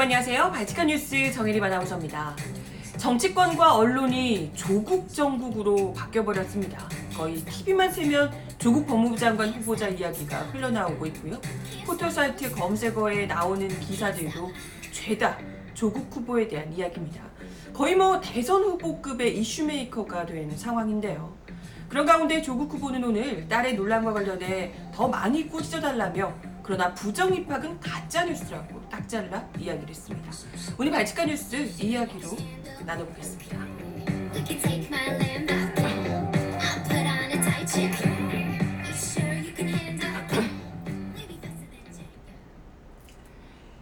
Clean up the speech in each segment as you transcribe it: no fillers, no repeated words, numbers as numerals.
여러분 안녕하세요. 발칙한 뉴스 정혜림 아나운서입니다. 정치권과 언론이 조국 정국으로 바뀌어버렸습니다. 거의 TV만 쓰면 조국 법무부 장관 후보자 이야기가 흘러나오고 있고요. 포털사이트 검색어에 나오는 기사들도 죄다 조국 후보에 대한 이야기입니다. 거의 대선 후보급의 이슈메이커가 된 상황인데요. 그런 가운데 조국 후보는 오늘 딸의 논란과 관련해 더 많이 꾸짖어달라며 그러나 부정 입학은 가짜 뉴스라고 딱 잘라 이야기를 했습니다. 오늘 발칙한 뉴스 이 이야기로 나눠보겠습니다.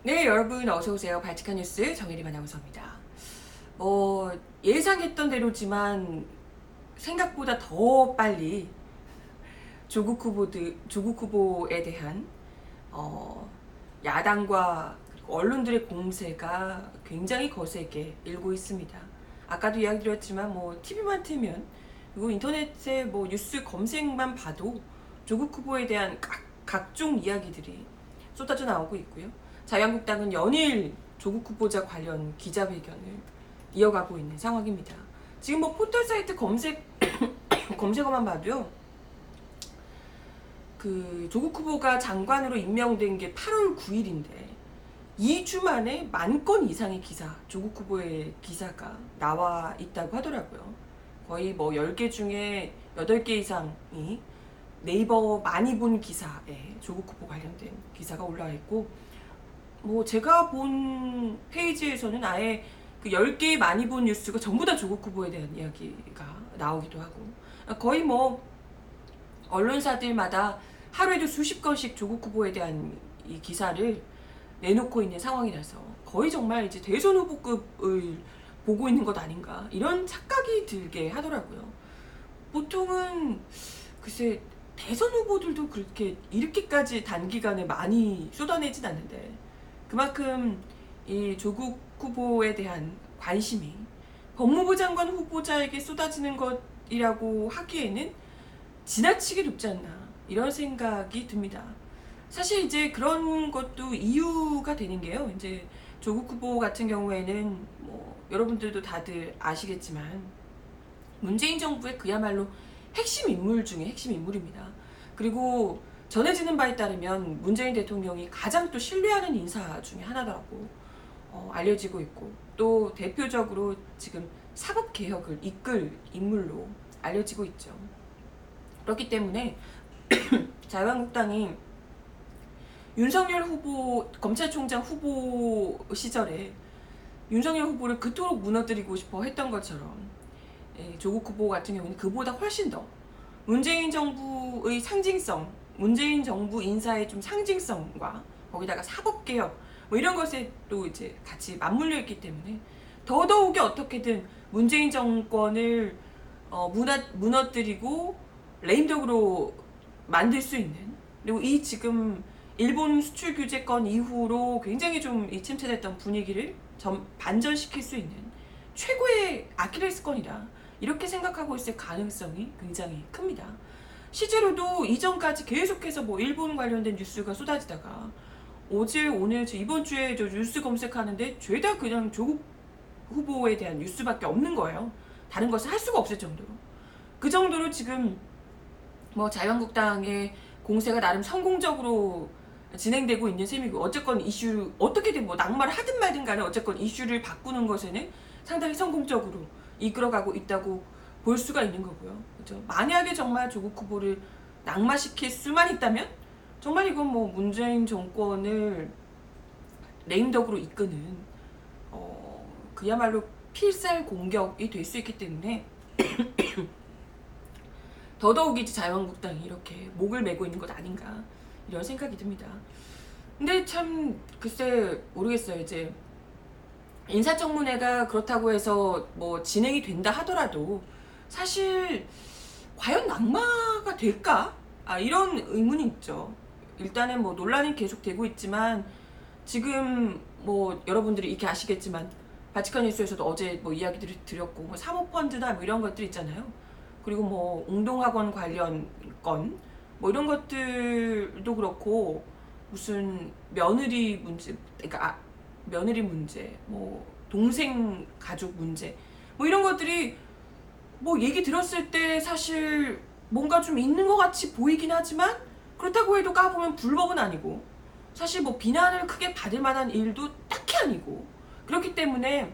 네, 여러분 어서 오세요. 발칙한 뉴스 정혜림 아나운서입니다. 예상했던 대로지만 생각보다 더 빨리 조국 후보에 대한 야당과 언론들의 공세가 굉장히 거세게 일고 있습니다. 아까도 이야기 드렸지만 TV만 틀면 그리고 인터넷에 뉴스 검색만 봐도 조국 후보에 대한 각종 이야기들이 쏟아져 나오고 있고요. 자유한국당은 연일 조국 후보자 관련 기자회견을 이어가고 있는 상황입니다. 지금 포털사이트 검색어만 봐도요. 조국 후보가 장관으로 임명된 게 8월 9일인데 2주 만에 10,000건 이상의 조국 후보의 기사가 나와 있다고 하더라고요. 거의 10개 중에 8개 이상이 네이버 많이 본 기사에 조국 후보 관련된 기사가 올라와 있고 제가 본 페이지에서는 아예 10개 많이 본 뉴스가 전부 다 조국 후보에 대한 이야기가 나오기도 하고 거의 언론사들마다 하루에도 수십 건씩 조국 후보에 대한 이 기사를 내놓고 있는 상황이라서 거의 정말 이제 대선 후보급을 보고 있는 것 아닌가 이런 착각이 들게 하더라고요. 보통은 글쎄 대선 후보들도 그렇게 이렇게까지 단기간에 많이 쏟아내진 않는데 그만큼 이 조국 후보에 대한 관심이 법무부 장관 후보자에게 쏟아지는 것이라고 하기에는 지나치게 높지 않나 이런 생각이 듭니다. 사실 이제 그런 것도 이유가 되는 게요. 이제 조국 후보 같은 경우에는 여러분들도 다들 아시겠지만 문재인 정부의 그야말로 핵심 인물 중에 핵심 인물입니다. 그리고 전해지는 바에 따르면 문재인 대통령이 가장 또 신뢰하는 인사 중에 하나라고 알려지고 있고 또 대표적으로 지금 사법개혁을 이끌 인물로 알려지고 있죠. 그렇기 때문에 자유한국당이 윤석열 후보 검찰총장 후보 시절에 윤석열 후보를 그토록 무너뜨리고 싶어 했던 것처럼 조국 후보 같은 경우는 그보다 훨씬 더 문재인 정부의 상징성, 문재인 정부 인사의 좀 상징성과 거기다가 사법개혁 이런 것에 또 이제 같이 맞물려 있기 때문에 더더욱이 어떻게든 문재인 정권을 무너뜨리고 레임덕으로 만들 수 있는 그리고 이 지금 일본 수출 규제권 이후로 굉장히 좀 이 침체됐던 분위기를 반전시킬 수 있는 최고의 아킬레스건이다 이렇게 생각하고 있을 가능성이 굉장히 큽니다. 실제로도 이전까지 계속해서 일본 관련된 뉴스가 쏟아지다가 어제 오늘 이번 주에 저 뉴스 검색하는데 죄다 그냥 조국 후보에 대한 뉴스밖에 없는 거예요. 다른 것을 할 수가 없을 정도로 그 정도로 지금 자유한국당의 공세가 나름 성공적으로 진행되고 있는 셈이고 어쨌건 이슈 어떻게든 낙마를 하든 말든 간에 어쨌건 이슈를 바꾸는 것에는 상당히 성공적으로 이끌어가고 있다고 볼 수가 있는 거고요. 그렇죠? 만약에 정말 조국 후보를 낙마시킬 수만 있다면 정말 이건 문재인 정권을 레임덕으로 이끄는 그야말로 필살 공격이 될 수 있기 때문에 더더욱이 자유한국당이 이렇게 목을 메고 있는 것 아닌가 이런 생각이 듭니다. 근데 참 글쎄 모르겠어요. 이제 인사청문회가 그렇다고 해서 진행이 된다 하더라도 사실 과연 낙마가 될까? 이런 의문이 있죠. 일단은 논란이 계속되고 있지만 지금 여러분들이 이렇게 아시겠지만 바치칸 뉴스에서도 어제 이야기들을 드렸고 사모펀드나 이런 것들 있잖아요. 그리고 웅동학원 관련 건 이런 것들도 그렇고 무슨 며느리 문제 그러니까 며느리 문제, 뭐 동생 가족 문제, 뭐 이런 것들이 뭐 얘기 들었을 때 사실 뭔가 좀 있는 것 같이 보이긴 하지만 그렇다고 해도 까보면 불법은 아니고 사실 뭐 비난을 크게 받을 만한 일도 딱히 아니고 그렇기 때문에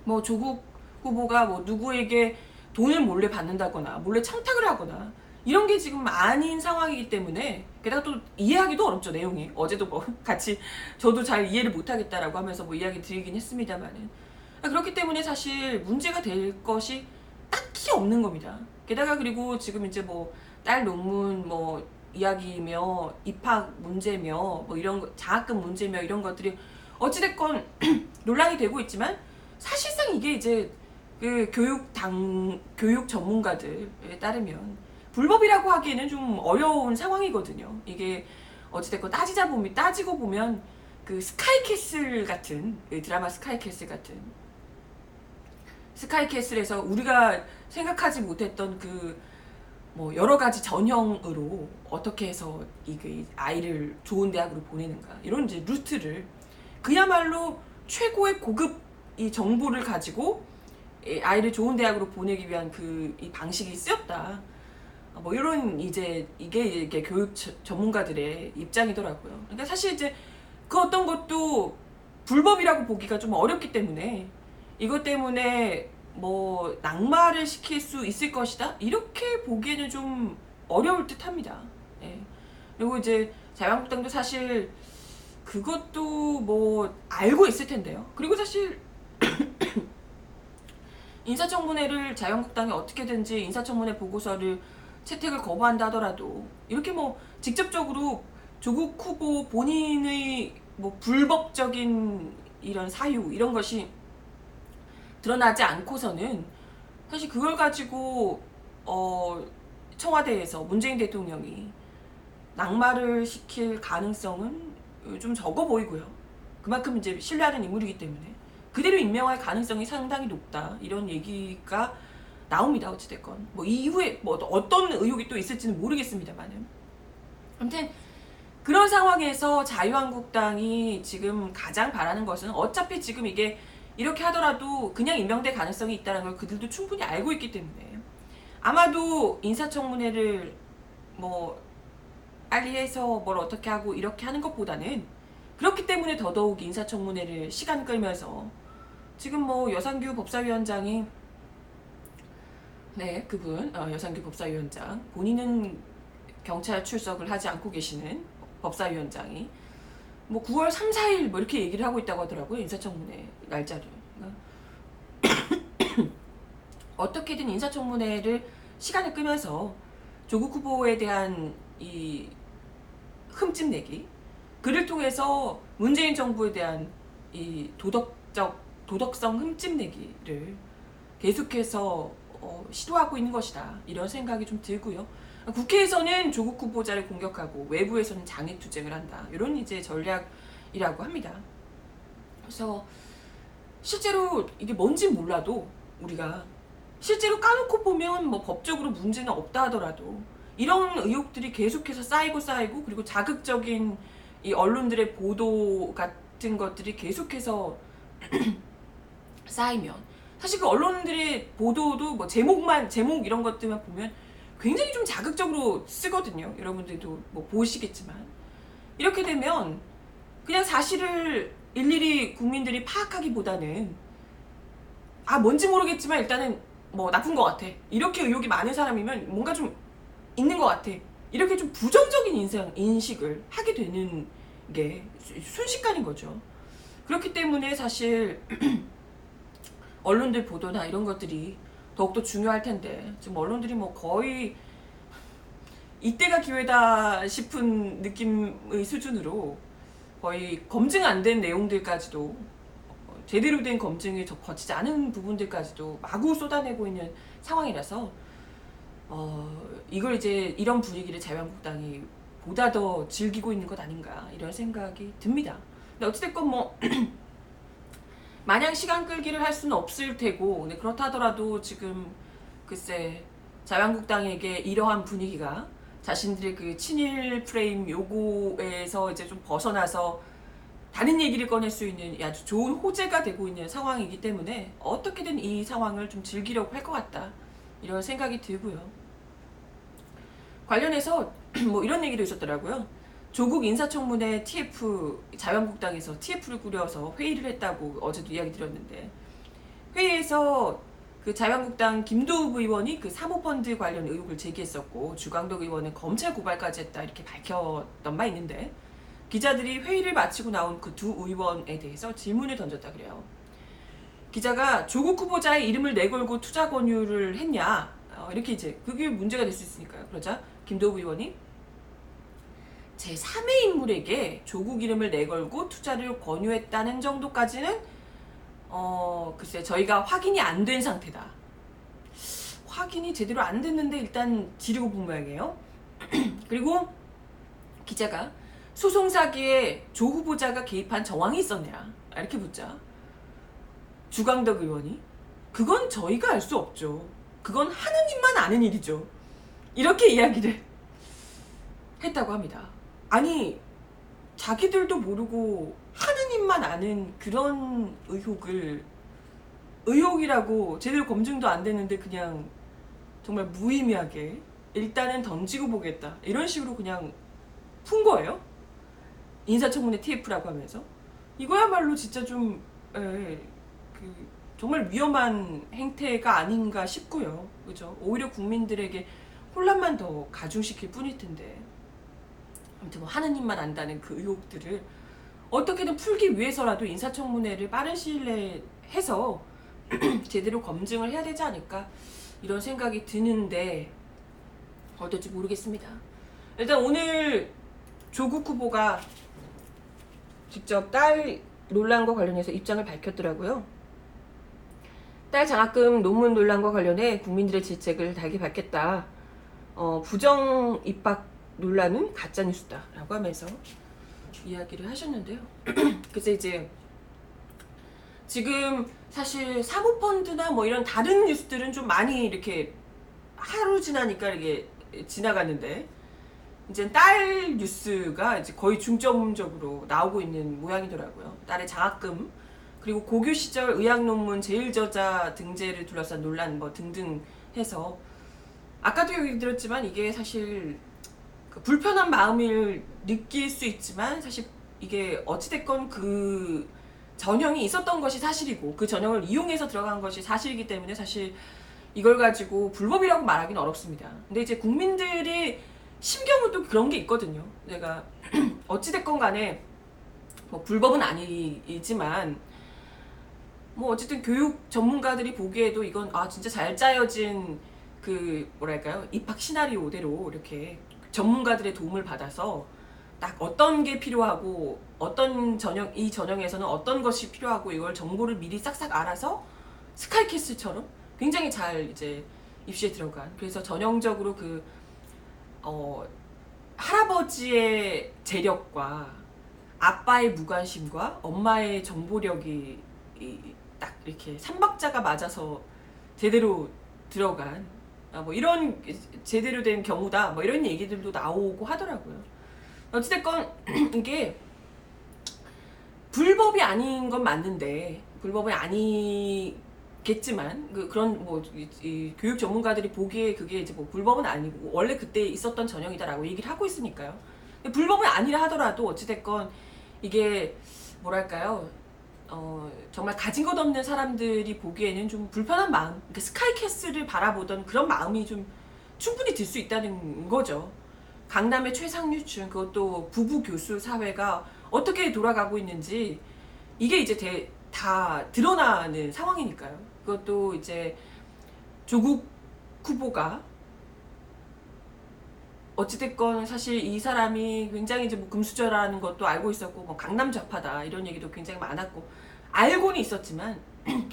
뭐 조국 후보가 뭐 누구에게 돈을 몰래 받는다거나 몰래 청탁을 하거나 이런 게 지금 아닌 상황이기 때문에 게다가 또 이해하기도 어렵죠. 내용이 어제도 뭐 같이 저도 잘 이해를 못하겠다라고 하면서 뭐 이야기 드리긴 했습니다만은 그렇기 때문에 사실 문제가 될 것이 딱히 없는 겁니다. 게다가 그리고 지금 이제 뭐 딸 논문 뭐 이야기며 입학 문제며 뭐 이런 거, 장학금 문제며 이런 것들이 어찌됐건 논란이 되고 있지만 사실상 이게 이제 그 교육 전문가들에 따르면 불법이라고 하기에는 좀 어려운 상황이거든요. 이게 어찌됐건 따지고 보면 그 스카이캐슬 같은 그 드라마 스카이캐슬 같은 스카이캐슬에서 우리가 생각하지 못했던 그 뭐 여러 가지 전형으로 어떻게 해서 이 아이를 좋은 대학으로 보내는가 이런 이제 루트를 그야말로 최고의 고급 이 정보를 가지고 아이를 좋은 대학으로 보내기 위한 그 이 방식이 쓰였다. 뭐 이런 이제 이게 교육 전문가들의 입장이더라고요. 그러니까 사실 이제 그 어떤 것도 불법이라고 보기가 좀 어렵기 때문에 이것 때문에 뭐 낙마를 시킬 수 있을 것이다 이렇게 보기에는 좀 어려울 듯합니다. 예. 그리고 이제 자유한국당도 사실 그것도 뭐 알고 있을 텐데요. 그리고 사실 인사청문회를 자유한국당이 어떻게든지 인사청문회 보고서를 채택을 거부한다 하더라도 이렇게 뭐 직접적으로 조국 후보 본인의 뭐 불법적인 이런 사유 이런 것이 드러나지 않고서는 사실 그걸 가지고 청와대에서 문재인 대통령이 낙마를 시킬 가능성은 좀 적어 보이고요. 그만큼 이제 신뢰하는 인물이기 때문에 그대로 임명할 가능성이 상당히 높다 이런 얘기가 나옵니다. 어찌됐건 뭐 이후에 뭐 어떤 의혹이 또 있을지는 모르겠습니다만은 아무튼 그런 상황에서 자유한국당이 지금 가장 바라는 것은 어차피 지금 이게 이렇게 하더라도 그냥 임명될 가능성이 있다는 걸 그들도 충분히 알고 있기 때문에 아마도 인사청문회를 뭐 빨리 해서 뭘 어떻게 하고 이렇게 하는 것보다는 그렇기 때문에 더더욱 인사청문회를 시간 끌면서 지금 뭐 여상규 법사위원장이 네 그분 여상규 법사위원장 본인은 경찰 출석을 하지 않고 계시는 법사위원장이 뭐 9월 3, 4일 뭐 이렇게 얘기를 하고 있다고 하더라고요. 인사청문회 날짜를. 어떻게든 인사청문회를 시간을 끄면서 조국 후보에 대한 이 흠집 내기 그를 통해서 문재인 정부에 대한 이 도덕성 흠집 내기를 계속해서 시도하고 있는 것이다. 이런 생각이 좀 들고요. 국회에서는 조국 후보자를 공격하고 외부에서는 장애투쟁을 한다. 이런 이제 전략이라고 합니다. 그래서 실제로 이게 뭔지 몰라도 우리가 실제로 까놓고 보면 뭐 법적으로 문제는 없다 하더라도 이런 의혹들이 계속해서 쌓이고 그리고 자극적인 이 언론들의 보도 같은 것들이 계속해서 쌓이면 사실 그 언론들의 보도도 뭐 제목 이런 것들만 보면 굉장히 좀 자극적으로 쓰거든요. 여러분들도 뭐 보시겠지만 이렇게 되면 그냥 사실을 일일이 국민들이 파악하기보다는 뭔지 모르겠지만 일단은 뭐 나쁜 것 같아 이렇게 의혹이 많은 사람이면 뭔가 좀 있는 것 같아 이렇게 좀 부정적인 인식을 하게 되는 게 순식간인 거죠. 그렇기 때문에 사실 언론들 보도나 이런 것들이 더욱더 중요할 텐데 지금 언론들이 뭐 거의 이때가 기회다 싶은 느낌의 수준으로 거의 검증 안 된 내용들까지도 제대로 된 검증을 거치지 않은 부분들까지도 마구 쏟아내고 있는 상황이라서 이걸 이제 이런 분위기를 자유한국당이 보다 더 즐기고 있는 것 아닌가 이런 생각이 듭니다. 근데 어찌됐건 뭐 마냥 시간 끌기를 할 수는 없을 테고 근데 그렇다 하더라도 지금 글쎄 자유한국당에게 이러한 분위기가 자신들의 그 친일 프레임 요거에서 이제 좀 벗어나서 많은 얘기를 꺼낼 수 있는 아주 좋은 호재가 되고 있는 상황이기 때문에 어떻게든 이 상황을 좀 즐기려고 할 것 같다, 이런 생각이 들고요. 관련해서 뭐 이런 얘기도 있었더라고요. 조국 인사청문회 TF, 자유한국당에서 TF를 꾸려서 회의를 했다고 어제도 이야기 드렸는데, 회의에서 그 자유한국당 김도읍 의원이 그 사모펀드 관련 의혹을 제기했었고, 주광덕 의원은 검찰 고발까지 했다, 이렇게 밝혔던 바 있는데, 기자들이 회의를 마치고 나온 그 두 의원에 대해서 질문을 던졌다 그래요. 기자가 조국 후보자의 이름을 내걸고 투자 권유를 했냐, 이렇게 이제 그게 문제가 될 수 있으니까요. 그러자 김도읍 의원이 제3의 인물에게 조국 이름을 내걸고 투자를 권유했다는 정도까지는 글쎄 저희가 확인이 안 된 상태다. 확인이 제대로 안 됐는데 일단 지르고 본 모양이에요. 그리고 기자가 소송 사기에 조 후보자가 개입한 정황이 있었냐, 이렇게 묻자 주광덕 의원이 그건 저희가 알 수 없죠. 그건 하느님만 아는 일이죠. 이렇게 이야기를 했다고 합니다. 아니, 자기들도 모르고 하느님만 아는 그런 의혹이라고 제대로 검증도 안 됐는데 그냥 정말 무의미하게 일단은 던지고 보겠다, 이런 식으로 그냥 푼 거예요. 인사청문회 TF라고 하면서. 이거야말로 진짜 좀 정말 위험한 행태가 아닌가 싶고요. 그죠? 오히려 국민들에게 혼란만 더 가중시킬 뿐일 텐데. 아무튼 뭐 하느님만 안다는 그 의혹들을 어떻게든 풀기 위해서라도 인사청문회를 빠른 시일 내에 해서 제대로 검증을 해야 되지 않을까, 이런 생각이 드는데 어떨지 모르겠습니다. 일단 오늘 조국 후보가 직접 딸 논란과 관련해서 입장을 밝혔더라고요. 딸 장학금 논문 논란과 관련해 국민들의 질책을 달게 밝혔다. 부정 입학 논란은 가짜뉴스다 라고 하면서 이야기를 하셨는데요. 그래서 이제 지금 사실 사모펀드나 뭐 이런 다른 뉴스들은 좀 많이 이렇게 하루 지나니까 이게 지나갔는데, 이제 딸 뉴스가 이제 거의 중점적으로 나오고 있는 모양이더라고요. 딸의 장학금, 그리고 고교 시절 의학 논문 제1저자 등재를 둘러싼 논란 뭐 등등 해서, 아까도 얘기 들었지만 이게 사실 그 불편한 마음을 느낄 수 있지만 사실 이게 어찌됐건 그 전형이 있었던 것이 사실이고 그 전형을 이용해서 들어간 것이 사실이기 때문에 사실 이걸 가지고 불법이라고 말하기는 어렵습니다. 근데 이제 국민들이 심경은 또 그런 게 있거든요. 내가 어찌됐건 간에 뭐 불법은 아니지만 뭐 어쨌든 교육 전문가들이 보기에도 이건 진짜 잘 짜여진 그 뭐랄까요, 입학 시나리오대로 이렇게 전문가들의 도움을 받아서 딱 어떤 게 필요하고 어떤 전형, 이 전형에서는 어떤 것이 필요하고 이걸 정보를 미리 싹싹 알아서 스카이캐슬처럼 굉장히 잘 이제 입시에 들어간, 그래서 전형적으로 그 할아버지의 재력과 아빠의 무관심과 엄마의 정보력이 딱 이렇게 삼박자가 맞아서 제대로 들어간 뭐 이런 제대로 된 경우다, 뭐 이런 얘기들도 나오고 하더라고요. 어찌됐건 이게 불법이 아닌 건 맞는데, 불법이 아니겠지만 그런 뭐 이 교육 전문가들이 보기에 그게 이제 뭐 불법은 아니고 원래 그때 있었던 전형이다라고 얘기를 하고 있으니까요. 불법은 아니라 하더라도 어찌됐건 이게 뭐랄까요, 정말 가진 것 없는 사람들이 보기에는 좀 불편한 마음, 그러니까 스카이캐슬을 바라보던 그런 마음이 좀 충분히 들 수 있다는 거죠. 강남의 최상류층, 그것도 부부 교수 사회가 어떻게 돌아가고 있는지 이게 이제 다 드러나는 상황이니까요. 그것도 이제 조국 후보가 어찌됐건 사실 이 사람이 굉장히 이제 뭐 금수저라는 것도 알고 있었고, 뭐 강남 좌파다 이런 얘기도 굉장히 많았고 알고는 있었지만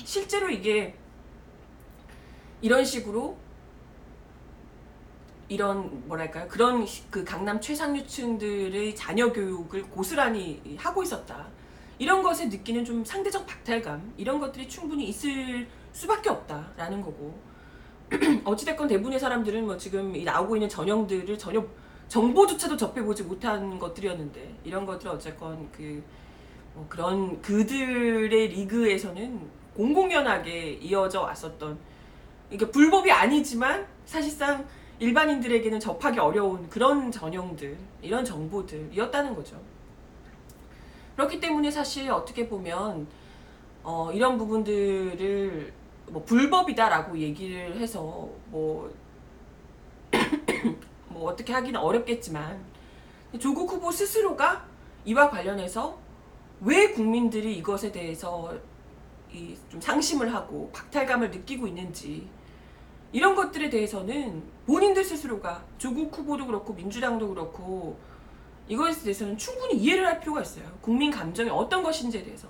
실제로 이게 이런 식으로 이런 뭐랄까요, 그런 그 강남 최상류층들의 자녀 교육을 고스란히 하고 있었다, 이런 것에 느끼는 좀 상대적 박탈감, 이런 것들이 충분히 있을 수밖에 없다라는 거고, 어찌됐건 대부분의 사람들은 뭐 지금 이 나오고 있는 전형들을 전혀 정보조차도 접해보지 못한 것들이었는데, 이런 것들은 어쨌건 그 그런 그들의 리그에서는 공공연하게 이어져 왔었던, 그러니까 불법이 아니지만 사실상 일반인들에게는 접하기 어려운 그런 전형들, 이런 정보들이었다는 거죠. 그렇기 때문에 사실 어떻게 보면 이런 부분들을 뭐 불법이다라고 얘기를 해서 뭐 어떻게 하기는 어렵겠지만, 조국 후보 스스로가 이와 관련해서 왜 국민들이 이것에 대해서 좀 상심을 하고 박탈감을 느끼고 있는지, 이런 것들에 대해서는 본인들 스스로가, 조국 후보도 그렇고 민주당도 그렇고, 이것에 대해서는 충분히 이해를 할 필요가 있어요. 국민 감정이 어떤 것인지에 대해서.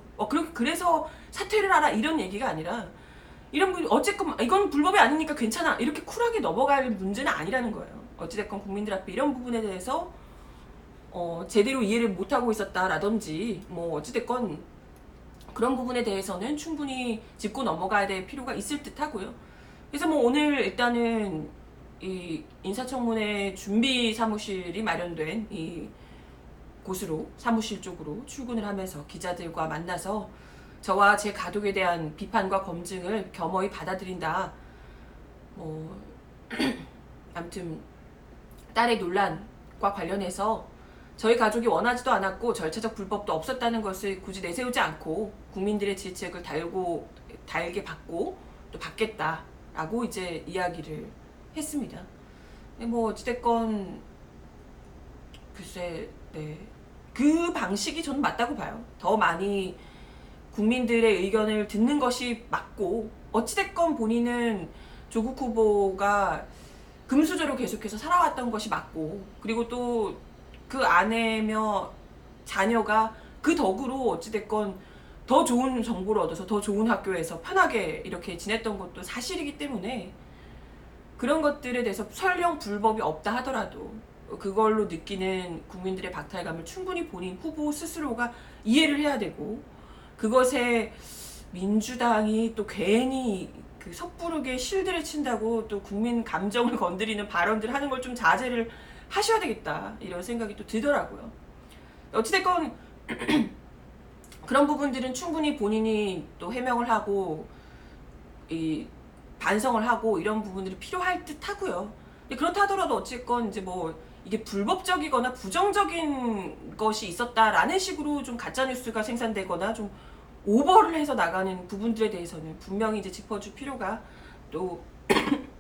그래서 사퇴를 하라 이런 얘기가 아니라, 이런 분 어쨌건 이건 불법이 아니니까 괜찮아 이렇게 쿨하게 넘어갈 문제는 아니라는 거예요. 어찌됐건 국민들 앞에 이런 부분에 대해서 제대로 이해를 못하고 있었다라든지 뭐 어찌됐건 그런 부분에 대해서는 충분히 짚고 넘어가야 될 필요가 있을 듯 하고요. 그래서 뭐 오늘 일단은 이 인사청문회 준비 사무실이 마련된 이 곳으로, 사무실 쪽으로 출근을 하면서 기자들과 만나서 저와 제 가족에 대한 비판과 검증을 겸허히 받아들인다. 아무튼 딸의 논란과 관련해서 저희 가족이 원하지도 않았고 절차적 불법도 없었다는 것을 굳이 내세우지 않고 국민들의 질책을 달게 받고 또 받겠다라고 이제 이야기를 했습니다. 뭐 어찌됐건 글쎄, 네, 그 방식이 저는 맞다고 봐요. 더 많이 국민들의 의견을 듣는 것이 맞고, 어찌됐건 본인은 조국 후보가 금수저로 계속해서 살아왔던 것이 맞고, 그리고 또 그 아내며 자녀가 그 덕으로 어찌됐건 더 좋은 정보를 얻어서 더 좋은 학교에서 편하게 이렇게 지냈던 것도 사실이기 때문에, 그런 것들에 대해서 설령 불법이 없다 하더라도 그걸로 느끼는 국민들의 박탈감을 충분히 본인 후보 스스로가 이해를 해야 되고, 그것에 민주당이 또 괜히 그 섣부르게 실드를 친다고 또 국민 감정을 건드리는 발언들 하는 걸 좀 자제를 하셔야 되겠다, 이런 생각이 또 들더라고요. 어찌됐건 그런 부분들은 충분히 본인이 또 해명을 하고 반성을 하고 이런 부분들이 필요할 듯 하고요. 그렇다 하더라도 어쨌건 이제 뭐 이게 불법적이거나 부정적인 것이 있었다라는 식으로 좀 가짜뉴스가 생산되거나 좀 오버를 해서 나가는 부분들에 대해서는 분명히 이제 짚어줄 필요가 또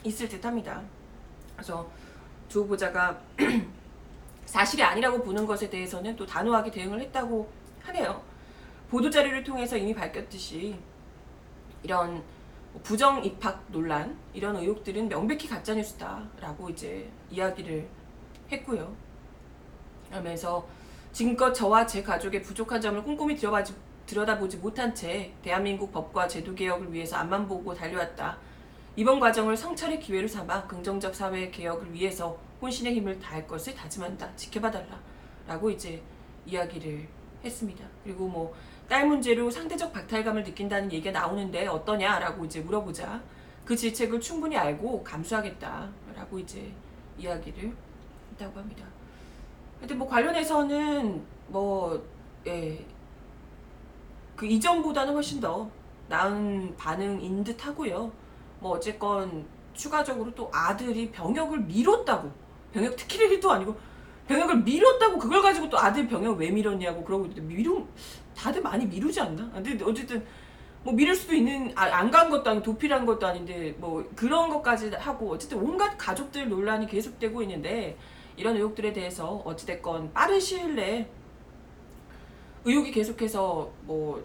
있을 듯 합니다. 그래서 조 후보자가 사실이 아니라고 보는 것에 대해서는 또 단호하게 대응을 했다고 하네요. 보도자료를 통해서 이미 밝혔듯이 이런 부정 입학 논란, 이런 의혹들은 명백히 가짜뉴스다라고 이제 이야기를 했고요. 그러면서 지금껏 저와 제 가족의 부족한 점을 꼼꼼히 들여다보지 못한 채 대한민국 법과 제도 개혁을 위해서 앞만 보고 달려왔다. 이번 과정을 성찰의 기회로 삼아 긍정적 사회 개혁을 위해서 혼신의 힘을 다할 것을 다짐한다. 지켜봐달라. 라고 이제 이야기를 했습니다. 그리고 뭐 딸 문제로 상대적 박탈감을 느낀다는 얘기가 나오는데 어떠냐라고 이제 물어보자 그 질책을 충분히 알고 감수하겠다라고 이제 이야기를 했다고 합니다. 근데 뭐 관련해서는 그 이전보다는 훨씬 더 나은 반응인 듯 하고요. 뭐 어쨌건 추가적으로 또 아들이 병역을 미뤘다고, 병역 특혜도 아니고 병역을 미뤘다고, 그걸 가지고 또 아들 병역 왜 미뤘냐고 그러고 있는데, 다들 많이 미루지 않나? 근데 어쨌든 뭐 미룰 수도 있는, 안 간 것도 아니고 도피한 것도 아닌데 뭐 그런 것까지 하고, 어쨌든 온갖 가족들 논란이 계속되고 있는데, 이런 의혹들에 대해서 어찌됐건 빠른 시일 내에 의혹이 계속해서 뭐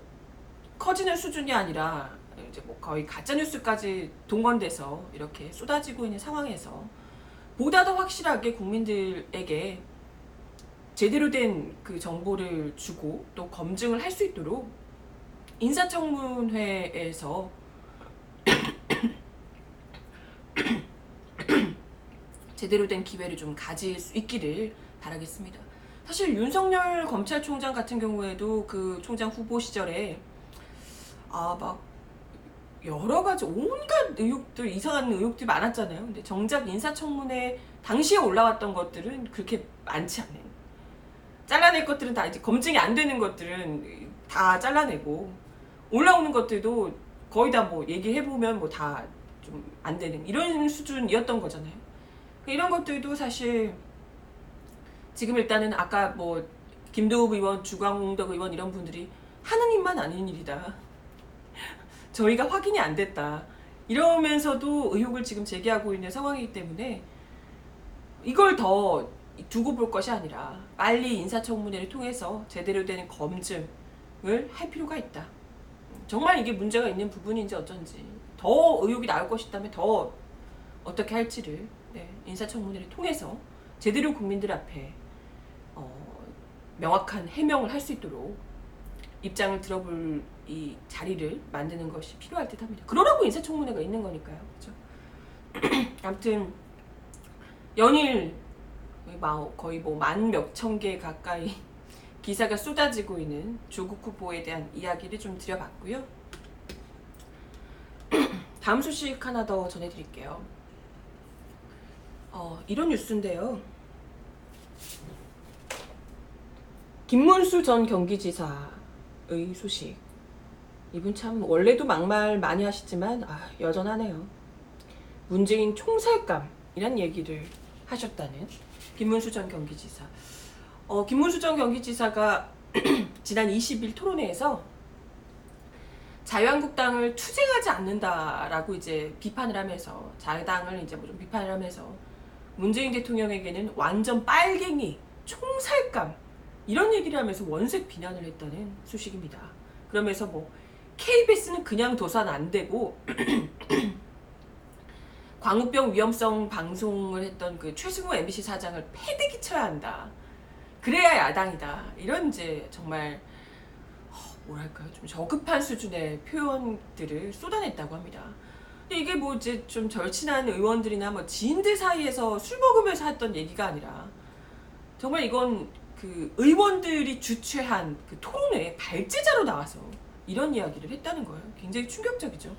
커지는 수준이 아니라 이제 뭐 거의 가짜뉴스까지 동원돼서 이렇게 쏟아지고 있는 상황에서 보다 더 확실하게 국민들에게 제대로 된 그 정보를 주고 또 검증을 할 수 있도록 인사청문회에서 제대로 된 기회를 좀 가질 수 있기를 바라겠습니다. 사실 윤석열 검찰총장 같은 경우에도 그 총장 후보 시절에 막 여러 가지 온갖 의혹들, 이상한 의혹들이 많았잖아요. 근데 정작 인사청문회 당시에 올라왔던 것들은 그렇게 많지 않아요. 잘라낼 것들은 다 이제 검증이 안 되는 것들은 다 잘라내고 올라오는 것들도 거의 다 뭐 얘기해보면 뭐 다 좀 안 되는 이런 수준이었던 거잖아요. 이런 것들도 사실 지금 일단은 아까 뭐 김도읍 의원, 주광덕 의원 이런 분들이 하느님만 아닌 일이다. 저희가 확인이 안 됐다. 이러면서도 의혹을 지금 제기하고 있는 상황이기 때문에 이걸 더 두고 볼 것이 아니라 빨리 인사청문회를 통해서 제대로 된 검증을 할 필요가 있다. 정말 이게 문제가 있는 부분인지 어쩐지 더 의혹이 나올 것이라면 더 어떻게 할지를 인사청문회를 통해서 제대로 국민들 앞에 명확한 해명을 할 수 있도록 입장을 들어볼 이 자리를 만드는 것이 필요할 듯 합니다. 그러라고 인사청문회가 있는 거니까요. 그렇죠? 아무튼 연일 거의 뭐 만 몇천 개 가까이 기사가 쏟아지고 있는 조국 후보에 대한 이야기를 좀 드려봤고요. 다음 소식 하나 더 전해드릴게요. 이런 뉴스인데요. 김문수 전 경기지사의 소식. 이분 참 원래도 막말 많이 하시지만 여전하네요. 문재인 총살감이란 얘기를 하셨다는 김문수 전 경기지사. 김문수 전 경기지사가 지난 20일 토론회에서 자유한국당을 투쟁하지 않는다라고 이제 비판을 하면서 자유당을 이제 뭐 좀 비판을 하면서 문재인 대통령에게는 완전 빨갱이, 총살감 이런 얘기를 하면서 원색 비난을 했다는 소식입니다. 그러면서 뭐 KBS는 그냥 둬선 안 되고 광우병 위험성 방송을 했던 그 최승호 MBC 사장을 패대기 쳐야 한다. 그래야 야당이다. 이런 이제 정말 뭐랄까요, 좀 저급한 수준의 표현들을 쏟아냈다고 합니다. 근데 이게 뭐 이제 좀 절친한 의원들이나 뭐 지인들 사이에서 술 먹으면서 했던 얘기가 아니라 정말 이건 그 의원들이 주최한 그 토론회 발제자로 나와서 이런 이야기를 했다는 거예요. 굉장히 충격적이죠.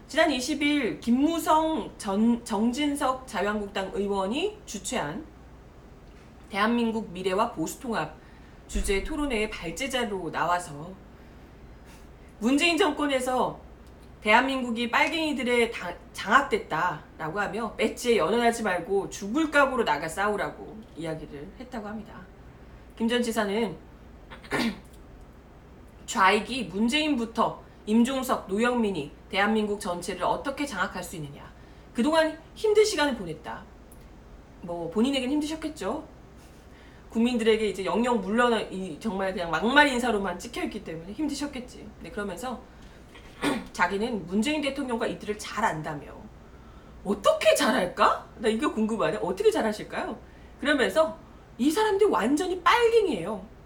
지난 20일 김무성 정진석 자유한국당 의원이 주최한 대한민국 미래와 보수통합 주제 토론회의 발제자로 나와서 문재인 정권에서 대한민국이 빨갱이들에 장악됐다라고 하며 배지에 연연하지 말고 죽을 각오로 나가 싸우라고 이야기를 했다고 합니다. 김 전 지사는 좌익이 문재인부터 임종석, 노영민이 대한민국 전체를 어떻게 장악할 수 있느냐. 그동안 힘든 시간을 보냈다. 뭐 본인에겐 힘드셨겠죠. 국민들에게 이제 영영 물러나 정말 그냥 막말 인사로만 찍혀있기 때문에 힘드셨겠지. 네, 그러면서 자기는 문재인 대통령과 이들을 잘 안다며. 어떻게 잘할까? 나 이거 궁금하네. 어떻게 잘하실까요? 그러면서 이 사람들이 완전히 빨갱이에요.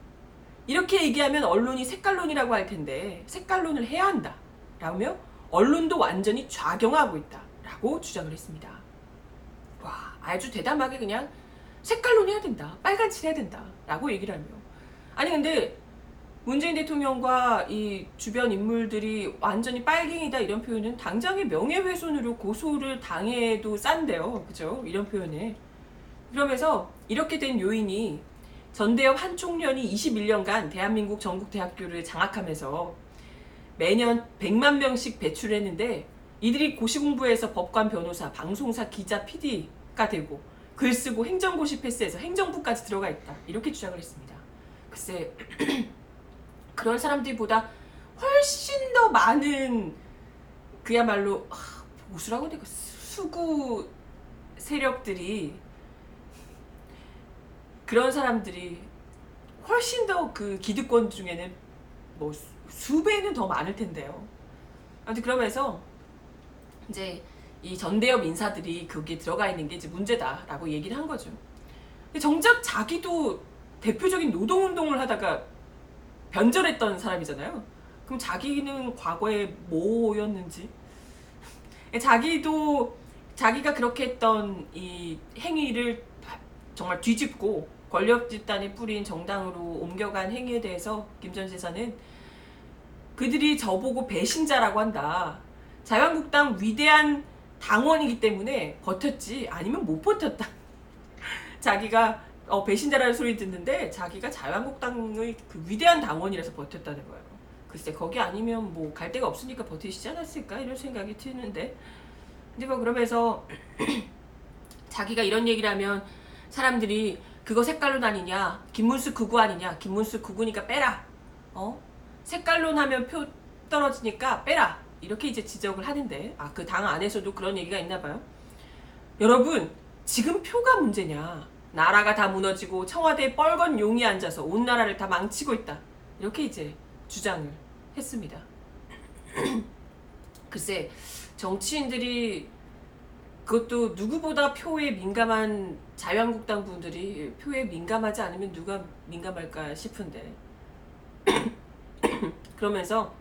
이렇게 얘기하면 언론이 색깔론이라고 할 텐데 색깔론을 해야 한다. 라며 언론도 완전히 좌경화하고 있다. 라고 주장을 했습니다. 와, 아주 대담하게 그냥 색깔론 해야 된다. 빨간칠 해야 된다. 라고 얘기를 하며. 아니 근데 문재인 대통령과 이 주변 인물들이 완전히 빨갱이다 이런 표현은 당장의 명예훼손으로 고소를 당해도 싼데요. 그죠? 이런 표현에. 그러면서 이렇게 된 요인이 전대협 한 총련이 21년간 대한민국 전국 대학교를 장악하면서 매년 100만 명씩 배출했는데 이들이 고시공부해서 법관, 변호사, 방송사, 기자, PD가 되고 글 쓰고 행정고시 패스해서 행정부까지 들어가 있다. 이렇게 주장을 했습니다. 글쎄 그런 사람들보다 훨씬 더 많은 그야말로 보수라고 내가 수구 세력들이 그런 사람들이 훨씬 더 그 기득권 중에는 뭐 수배는 더 많을 텐데요. 아무튼 그러면서 이제 이 전대협 인사들이 거기에 들어가 있는 게 이제 문제다라고 얘기를 한 거죠. 근데 정작 자기도 대표적인 노동운동을 하다가 변절했던 사람이잖아요. 그럼 자기는 과거에 뭐였는지 자기가 그렇게 했던 이 행위를 정말 뒤집고 권력 집단의 뿌린 정당으로 옮겨간 행위에 대해서 김 전 지사는 그들이 저보고 배신자라고 한다. 자유한국당 위대한 당원이기 때문에 버텼지 아니면 못 버텼다. 자기가 배신자라는 소리 듣는데 자기가 자유한국당의 그 위대한 당원이라서 버텼다는 거예요. 글쎄 거기 아니면 뭐 갈 데가 없으니까 버티시지 않았을까 이런 생각이 드는데, 근데 뭐 그러면서 자기가 이런 얘기를 하면 사람들이 그거 색깔론 아니냐, 김문수 극우 아니냐, 김문수 극우니까 빼라, 색깔론 하면 표 떨어지니까 빼라, 이렇게 이제 지적을 하는데, 그 당 안에서도 그런 얘기가 있나 봐요. 여러분, 지금 표가 문제냐, 나라가 다 무너지고 청와대에 뻘건 용이 앉아서 온 나라를 다 망치고 있다, 이렇게 이제 주장을 했습니다. 글쎄 정치인들이, 그것도 누구보다 표에 민감한 자유한국당 분들이 표에 민감하지 않으면 누가 민감할까 싶은데 그러면서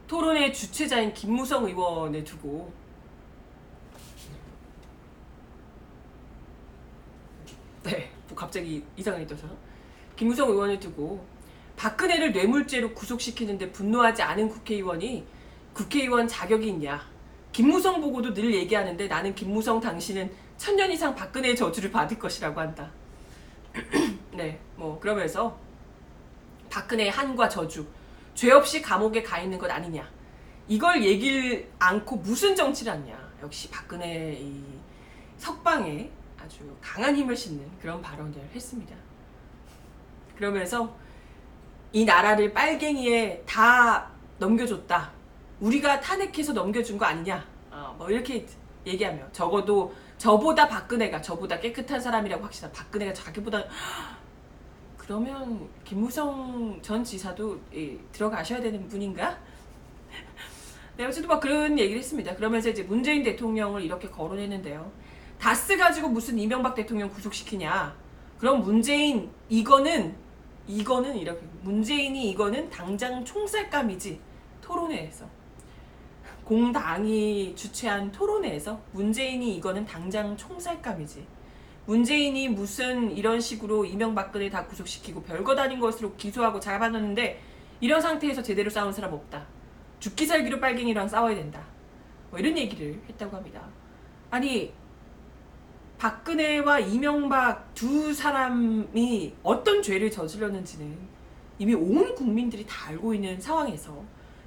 토론의 주최자인 김무성 의원을 두고, 뭐 갑자기 이상하게 떠서 김무성 의원을 두고 박근혜를 뇌물죄로 구속시키는데 분노하지 않은 국회의원이 국회의원 자격이 있냐, 김무성 보고도 늘 얘기하는데 나는 김무성 당신은 1000년 이상 박근혜의 저주를 받을 것이라고 한다. 네, 뭐 그러면서 박근혜의 한과 저주, 죄 없이 감옥에 가 있는 것 아니냐, 이걸 얘기를 않고 무슨 정치를 하냐. 역시 박근혜 이 석방에 아주 강한 힘을 싣는 그런 발언을 했습니다. 그러면서 이 나라를 빨갱이에 다 넘겨줬다, 우리가 탄핵해서 넘겨준 거 아니냐, 뭐 이렇게 얘기하며, 적어도 저보다 박근혜가, 저보다 깨끗한 사람이라고 확신한 박근혜가 자기보다, 그러면 김무성 전 지사도 들어가셔야 되는 분인가? 네, 어쨌든 뭐 그런 얘기를 했습니다. 그러면서 이제 문재인 대통령을 이렇게 거론했는데요. 다스 가지고 무슨 이명박 대통령 구속시키냐, 그럼 문재인 이거는 이렇게, 문재인이 이거는 당장 총살감이지. 토론회에서, 공당이 주최한 토론회에서 문재인이 이거는 당장 총살감이지, 문재인이 무슨 이런 식으로 이명박근혜 다 구속시키고 별거 다닌 것으로 기소하고 잡아놨는데 이런 상태에서 제대로 싸운 사람 없다, 죽기 살기로 빨갱이랑 싸워야 된다, 뭐 이런 얘기를 했다고 합니다. 아니, 박근혜와 이명박 두 사람이 어떤 죄를 저질렀는지는 이미 온 국민들이 다 알고 있는 상황에서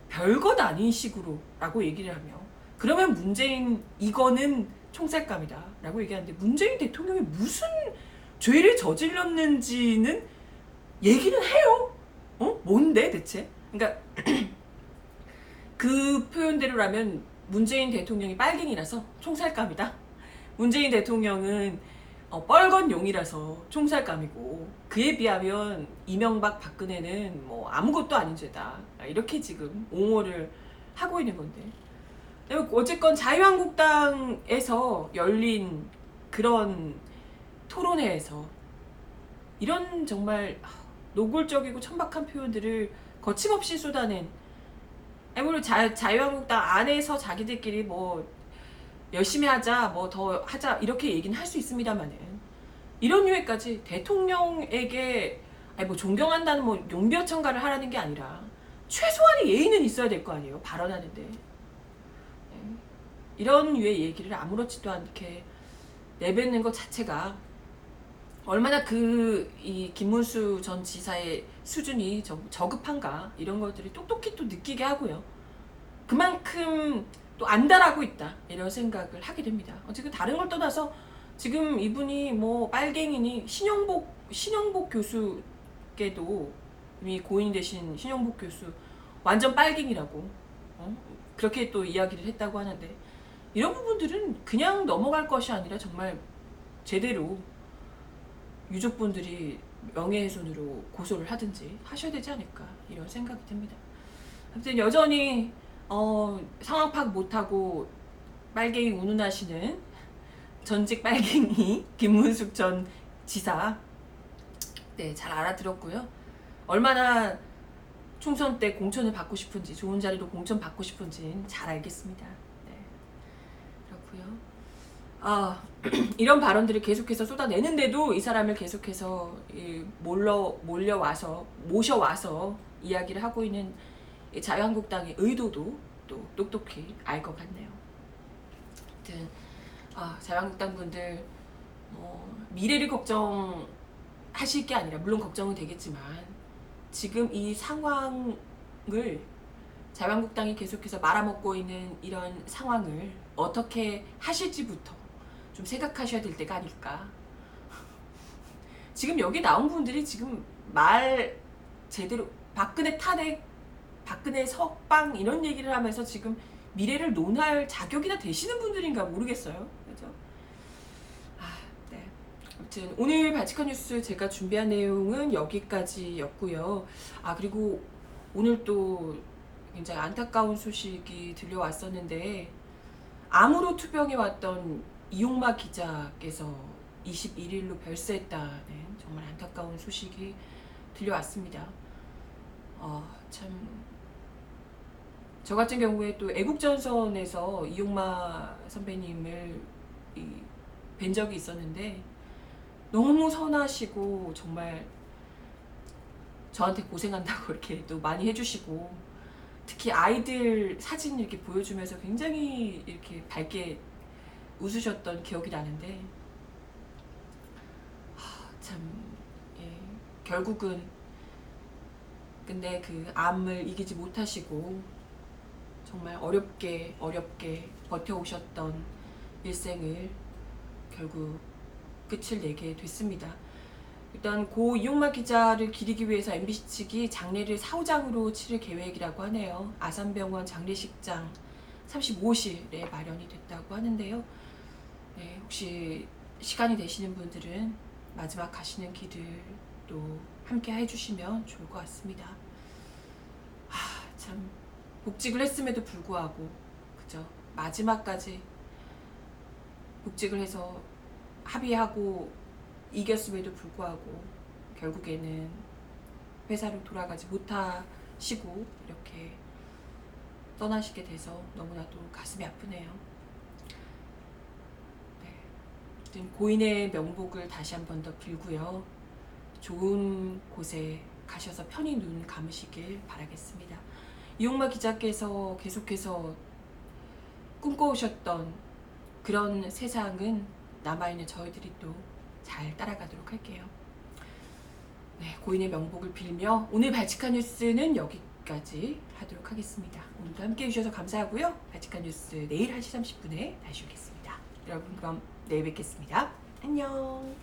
별것 아닌 식으로 라고 얘기를 하며, 그러면 문재인 이거는 총살감이다 라고 얘기하는데, 문재인 대통령이 무슨 죄를 저질렀는지는 얘기는 해요. 뭔데 대체? 그러니까 그 표현대로라면 문재인 대통령이 빨갱이라서 총살감이다, 문재인 대통령은 뻘건 용이라서 총살감이고, 그에 비하면 이명박 박근혜는 뭐 아무것도 아닌 죄다, 이렇게 지금 옹호를 하고 있는 건데, 어쨌건 자유한국당에서 열린 그런 토론회에서 이런 정말 노골적이고 천박한 표현들을 거침없이 쏟아낸, 물론 자유한국당 안에서 자기들끼리 뭐 열심히 하자, 뭐 더 하자, 이렇게 얘기는 할 수 있습니다만은, 이런 유해까지 대통령에게 뭐 존경한다는 뭐 용비어천가를 하라는 게 아니라 최소한의 예의는 있어야 될 거 아니에요, 발언하는데. 이런 유의 얘기를 아무렇지도 않게 내뱉는 것 자체가 얼마나 이 김문수 전 지사의 수준이 저급한가, 이런 것들이 똑똑히 또 느끼게 하고요. 그만큼 또 안달하고 있다, 이런 생각을 하게 됩니다. 지금 다른 걸 떠나서 지금 이분이 뭐 빨갱이니, 신영복 교수께도, 이미 고인이 되신 신영복 교수 완전 빨갱이라고 그렇게 또 이야기를 했다고 하는데, 이런 부분들은 그냥 넘어갈 것이 아니라 정말 제대로 유족분들이 명예훼손으로 고소를 하든지 하셔야 되지 않을까, 이런 생각이 듭니다. 아무튼 여전히 상황 파악 못하고 빨갱이 운운하시는 전직 빨갱이 김문숙 전 지사, 네, 잘 알아들었고요. 얼마나 총선 때 공천을 받고 싶은지, 좋은 자리로 공천 받고 싶은지 잘 알겠습니다. 네, 그렇고요. 이런 발언들을 계속해서 쏟아내는데도 이 사람을 계속해서 모셔와서 이야기를 하고 있는 자유한국당의 의도도 또 똑똑히 알 것 같네요. 아무튼 자유한국당 분들 미래를 걱정하실 게 아니라, 물론 걱정은 되겠지만 지금 이 상황을, 자유한국당이 계속해서 말아먹고 있는 이런 상황을 어떻게 하실지부터 좀 생각하셔야 될 때가 아닐까. 지금 여기 나온 분들이 지금 말 제대로 박근혜 탄핵, 박근혜 석방 이런 얘기를 하면서 지금 미래를 논할 자격이나 되시는 분들인가 모르겠어요. 그죠? 네. 아무튼 오늘 발칙한 뉴스 제가 준비한 내용은 여기까지였고요. 그리고 오늘 또 굉장히 안타까운 소식이 들려왔었는데, 암으로 투병해 왔던 이용마 기자께서 21일로 별세했다는 정말 안타까운 소식이 들려왔습니다. 참, 저 같은 경우에 또 애국전선에서 이용마 선배님을 뵌 적이 있었는데, 너무 선하시고 정말 저한테 고생한다고 이렇게 또 많이 해주시고, 특히 아이들 사진 이렇게 보여주면서 굉장히 이렇게 밝게 웃으셨던 기억이 나는데, 참, 예, 결국은 근데 그 암을 이기지 못하시고 정말 어렵게 버텨오셨던 일생을 결국 끝을 내게 됐습니다. 일단 고 이용마 기자를 기리기 위해서 MBC 측이 장례를 사후장으로 치를 계획이라고 하네요. 아산병원 장례식장 35실에 마련이 됐다고 하는데요. 네, 혹시 시간이 되시는 분들은 마지막 가시는 길을도 함께 해주시면 좋을 것 같습니다. 참, 복직을 했음에도 불구하고, 그죠? 마지막까지 복직을 해서 합의하고 이겼음에도 불구하고 결국에는 회사로 돌아가지 못하시고 이렇게 떠나시게 돼서 너무나도 가슴이 아프네요. 네. 고인의 명복을 다시 한 번 더 빌고요. 좋은 곳에 가셔서 편히 눈 감으시길 바라겠습니다. 이용마 기자께서 계속해서 꿈꿔오셨던 그런 세상은 남아있는 저희들이 또 잘 따라가도록 할게요. 네, 고인의 명복을 빌며 오늘 발칙한 뉴스는 여기까지 하도록 하겠습니다. 오늘도 함께해 주셔서 감사하고요. 발칙한 뉴스 내일 1시 30분에 다시 오겠습니다. 여러분 그럼 내일 뵙겠습니다. 안녕.